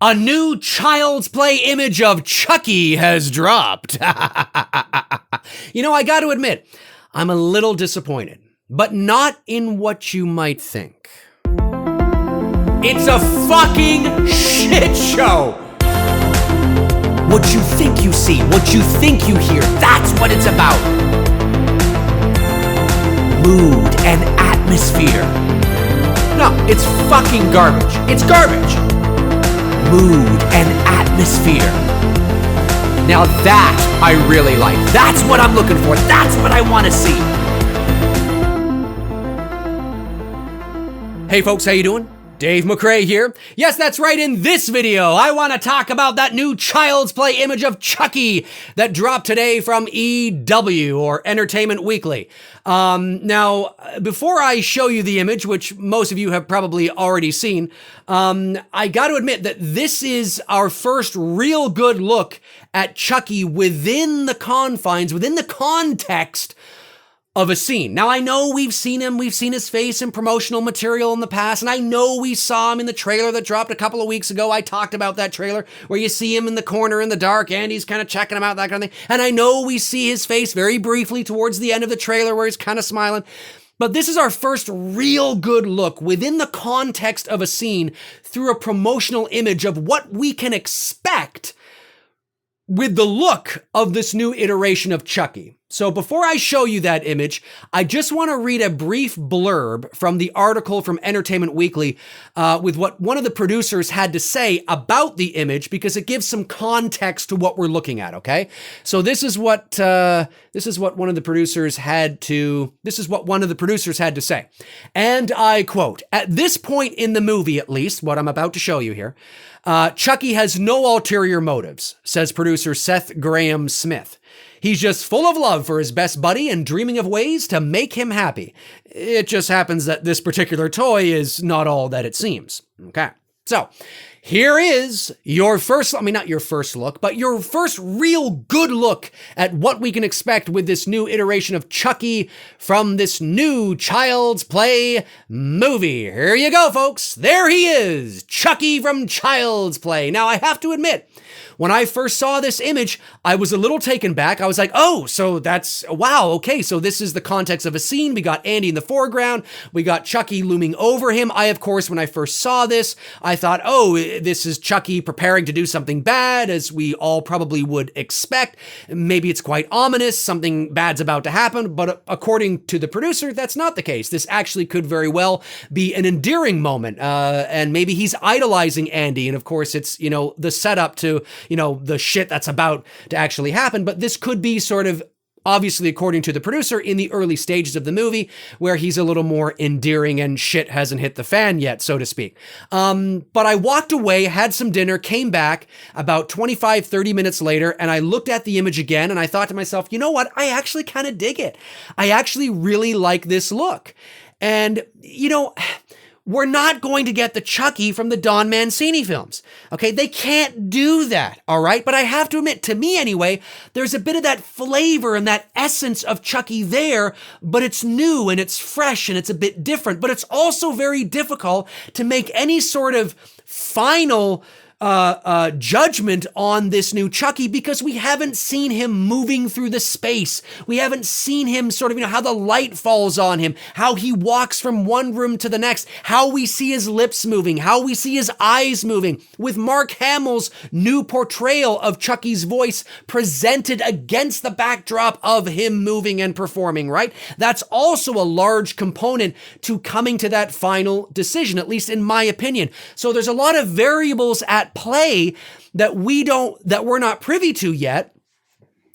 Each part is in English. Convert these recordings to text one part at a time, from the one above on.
A new Child's Play image of Chucky has dropped. You know, I got to admit, I'm a little disappointed, but not in what you might think. It's a fucking shit show. What you think you see, what you think you hear, that's what it's about. Mood and atmosphere. No, it's fucking garbage. It's garbage. Mood and atmosphere. Now that I really like. That's what I'm looking for. That's what I want to see. Hey folks, how you doing? Dave McRae here. Yes, that's right. In this video, I want to talk about that new Child's Play image of Chucky that dropped today from EW, or Entertainment Weekly. Now, before I show you the image, which most of you have probably already seen, I got to admit that this is our first real good look at Chucky within the confines, within the context of a scene. Now, I know we've seen his face in promotional material in the past, and I know we saw him in the trailer that dropped a couple of weeks ago. I talked about that trailer where you see him in the corner in the dark, and he's kind of checking him out, that kind of thing. And I know we see his face very briefly towards the end of the trailer where he's kind of smiling. But this is our first real good look within the context of a scene through a promotional image of what we can expect with the look of this new iteration of Chucky. So before I show you that image, I just want to read a brief blurb from the article from Entertainment Weekly with what one of the producers had to say about the image, because it gives some context to what we're looking at, okay? So this is what one of the producers had to say. And I quote, "At this point in the movie, at least, what I'm about to show you here, Chucky has no ulterior motives," says producer Seth Graham Smith. "He's just full of love for his best buddy and dreaming of ways to make him happy. It just happens that this particular toy is not all that it seems." Okay, so here is your first, not your first look, but your first real good look at what we can expect with this new iteration of Chucky from this new Child's Play movie. Here you go, folks. There he is, Chucky from Child's Play. Now, I have to admit, when I first saw this image, I was a little taken back. I was like, oh, so wow, okay, so this is the context of a scene. We got Andy in the foreground. We got Chucky looming over him. Of course, when I first saw this, I thought, oh, this is Chucky preparing to do something bad, as we all probably would expect. Maybe it's quite ominous, something bad's about to happen, but according to the producer, that's not the case. This actually could very well be an endearing moment, and maybe he's idolizing Andy, and of course, it's, the setup to the shit that's about to actually happen. But this could be sort of, obviously, according to the producer, in the early stages of the movie, where he's a little more endearing and shit hasn't hit the fan yet, so to speak. But I walked away, had some dinner, came back about 25, 30 minutes later, and I looked at the image again, and I thought to myself, you know what? I actually kind of dig it. I actually really like this look. And, we're not going to get the Chucky from the Don Mancini films, okay? They can't do that, all right? But I have to admit, to me anyway, there's a bit of that flavor and that essence of Chucky there, but it's new and it's fresh and it's a bit different. But it's also very difficult to make any sort of final judgment on this new Chucky, because we haven't seen him moving through the space. We haven't seen him sort of, how the light falls on him, how he walks from one room to the next, how we see his lips moving, how we see his eyes moving, with Mark Hamill's new portrayal of Chucky's voice presented against the backdrop of him moving and performing, right? That's also a large component to coming to that final decision, at least in my opinion. So there's a lot of variables at play that we're not privy to yet,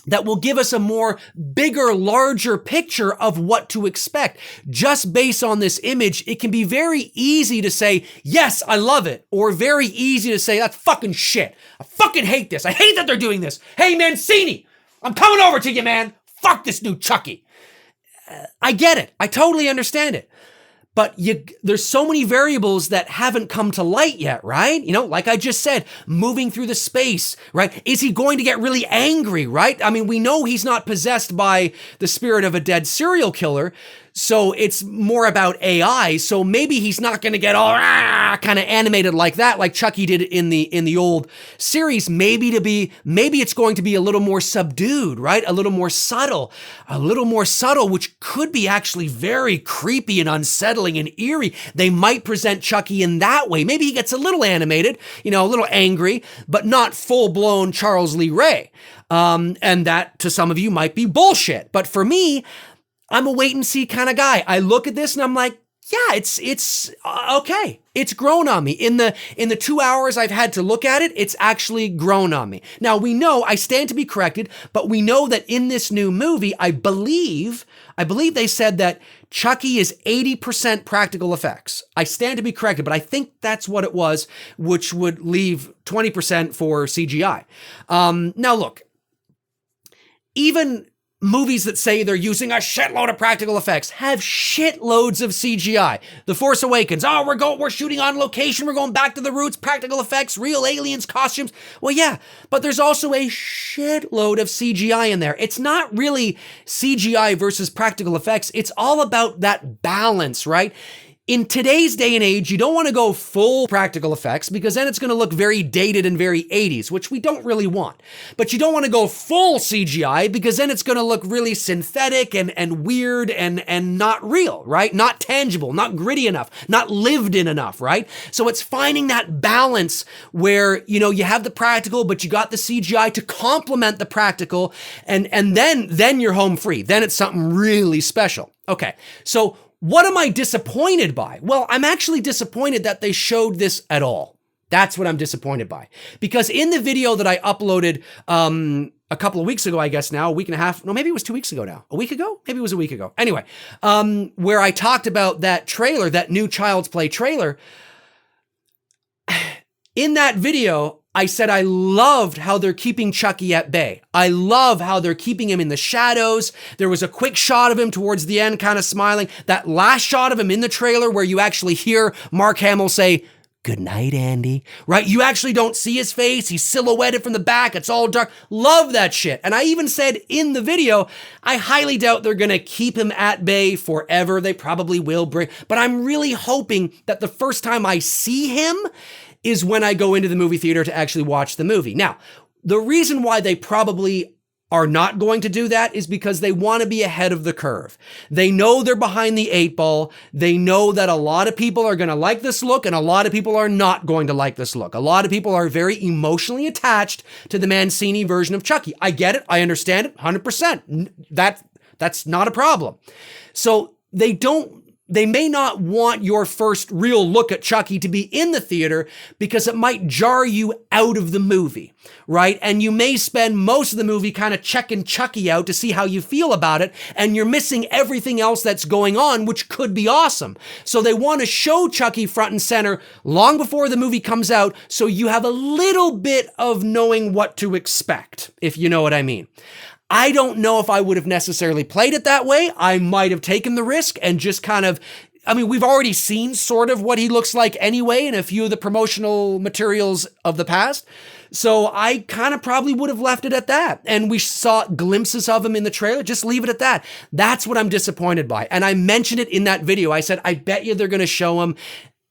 that will give us a more bigger, larger picture of what to expect. Just based on this image, it can be very easy to say, yes, I love it, or very easy to say, that's fucking shit. I fucking hate this. I hate that they're doing this. Hey, Mancini, I'm coming over to you, man. Fuck this new Chucky. I get it. I totally understand it. But there's so many variables that haven't come to light yet, right? Like I just said, moving through the space, right? Is he going to get really angry, right? We know he's not possessed by the spirit of a dead serial killer. So it's more about AI. So maybe he's not going to get all kind of animated like that, like Chucky did in the old series. Maybe it's going to be a little more subdued, right? A little more subtle, which could be actually very creepy and unsettling and eerie. They might present Chucky in that way. Maybe he gets a little animated, a little angry, but not full blown Charles Lee Ray. And that to some of you might be bullshit. But for me, I'm a wait and see kind of guy. I look at this and I'm like, yeah, it's okay. It's grown on me. In the 2 hours I've had to look at it, it's actually grown on me. Now we know, I stand to be corrected, but we know that in this new movie, I believe they said that Chucky is 80% practical effects. I stand to be corrected, but I think that's what it was, which would leave 20% for CGI. Now look, even movies that say they're using a shitload of practical effects have shitloads of CGI. The Force Awakens, we're shooting on location, we're going back to the roots, practical effects, real aliens, costumes. Well, yeah, but there's also a shitload of CGI in there. It's not really CGI versus practical effects. It's all about that balance, right? In today's day and age, you don't want to go full practical effects because then it's going to look very dated and very 80s, which we don't really want. But you don't want to go full CGI because then it's going to look really synthetic and weird and not real, right? Not tangible, not gritty enough, not lived in enough, right? So it's finding that balance where, you have the practical, but you got the CGI to complement the practical, and then you're home free. Then it's something really special. Okay, so what am I disappointed by? Well, I'm actually disappointed that they showed this at all. That's what I'm disappointed by. Because in the video that I uploaded a couple of weeks ago, I guess now, a week and a half, no, maybe it was 2 weeks ago now. A week ago? Maybe it was a week ago. Anyway, where I talked about that trailer, that new Child's Play trailer, in that video, I said I loved how they're keeping Chucky at bay. I love how they're keeping him in the shadows. There was a quick shot of him towards the end, kind of smiling. That last shot of him in the trailer where you actually hear Mark Hamill say, "Good night, Andy," right? You actually don't see his face. He's silhouetted from the back. It's all dark. Love that shit. And I even said in the video, I highly doubt they're going to keep him at bay forever. They probably will but I'm really hoping that the first time I see him is when I go into the movie theater to actually watch the movie. Now, the reason why they probably are not going to do that is because they want to be ahead of the curve. They know they're behind the 8 ball. They know that a lot of people are going to like this look and a lot of people are not going to like this look. A lot of people are very emotionally attached to the Mancini version of Chucky. I get it. I understand it 100%. That's not a problem. So they may not want your first real look at Chucky to be in the theater because it might jar you out of the movie, right? And you may spend most of the movie kind of checking Chucky out to see how you feel about it, and you're missing everything else that's going on, which could be awesome. So they want to show Chucky front and center long before the movie comes out, so you have a little bit of knowing what to expect, if you know what I mean. I don't know if I would have necessarily played it that way. I might have taken the risk and just we've already seen sort of what he looks like anyway in a few of the promotional materials of the past. So I kind of probably would have left it at that. And we saw glimpses of him in the trailer. Just leave it at that. That's what I'm disappointed by. And I mentioned it in that video. I said, I bet you they're going to show him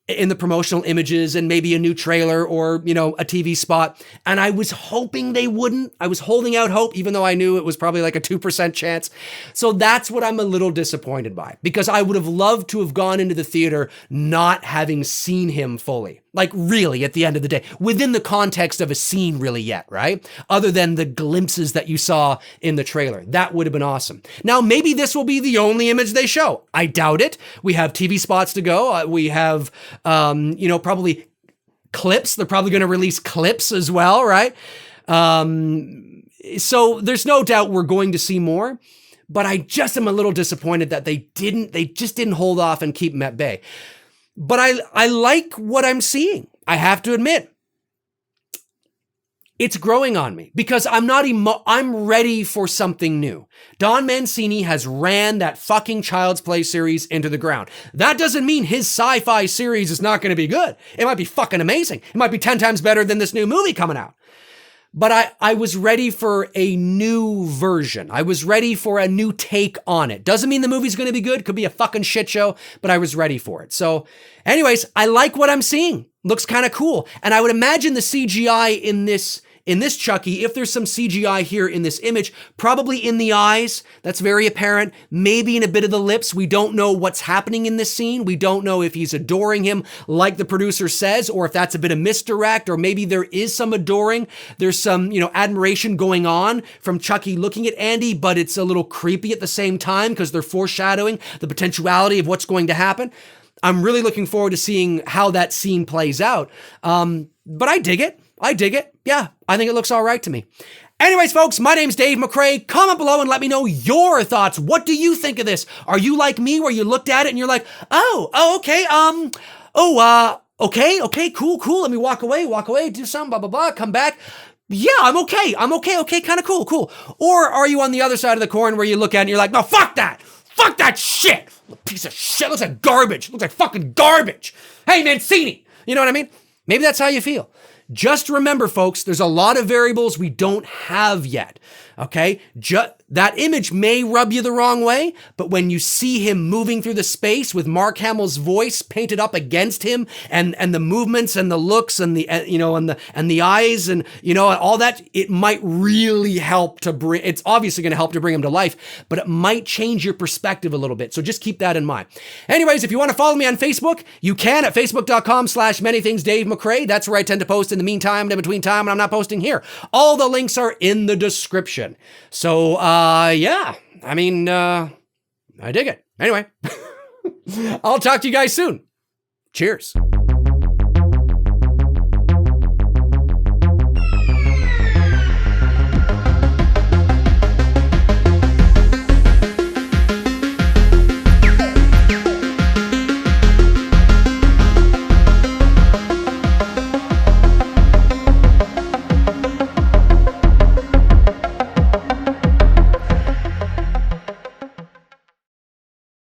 in the promotional images and maybe a new trailer or, a TV spot. And I was hoping they wouldn't. I was holding out hope, even though I knew it was probably like a 2% chance. So that's what I'm a little disappointed by, because I would have loved to have gone into the theater not having seen him fully. Like really, at the end of the day, within the context of a scene really yet, right? Other than the glimpses that you saw in the trailer. That would have been awesome. Now, maybe this will be the only image they show. I doubt it. We have TV spots to go. We have, probably clips. They're probably going to release clips as well, right? So there's no doubt we're going to see more. But I just am a little disappointed that they just didn't hold off and keep him at bay. But I like what I'm seeing. I have to admit, it's growing on me because I'm ready for something new. Don Mancini has ran that fucking Child's Play series into the ground. That doesn't mean his sci-fi series is not going to be good. It might be fucking amazing. It might be 10 times better than this new movie coming out. but I was ready for a new version. I was ready for a new take on it. Doesn't mean the movie's going to be good. Could be a fucking shit show, but I was ready for it. So anyways, I like what I'm seeing. Looks kind of cool. And I would imagine the CGI in this Chucky, if there's some CGI here in this image, probably in the eyes, that's very apparent, maybe in a bit of the lips. We don't know what's happening in this scene. We don't know if he's adoring him like the producer says, or if that's a bit of misdirect, or maybe there is some adoring. There's some, admiration going on from Chucky looking at Andy, but it's a little creepy at the same time because they're foreshadowing the potentiality of what's going to happen. I'm really looking forward to seeing how that scene plays out. But I dig it. Yeah, I think it looks all right to me. Anyways, folks, my name's Dave McRae. Comment below and let me know your thoughts. What do you think of this? Are you like me where you looked at it and you're like, okay, okay, cool. Let me walk away, do something, blah, blah, blah, come back. Yeah, I'm okay, kind of cool. Or are you on the other side of the coin where you look at it and you're like, no, fuck that shit. Piece of shit, looks like garbage, looks like fucking garbage. Hey, Mancini, you know what I mean? Maybe that's how you feel. Just remember, folks, there's a lot of variables we don't have yet, okay? That image may rub you the wrong way, but when you see him moving through the space with Mark Hamill's voice painted up against him and the movements and the looks and the, and the eyes and, all that, it might really help to bring, it's obviously going to help to bring him to life, but it might change your perspective a little bit. So just keep that in mind. Anyways, if you want to follow me on Facebook, you can at facebook.com/manythingsdavemccrae. That's where I tend to post in the meantime and in between time when I'm not posting here. All the links are in the description. So, yeah, I mean, I dig it. Anyway, I'll talk to you guys soon. Cheers.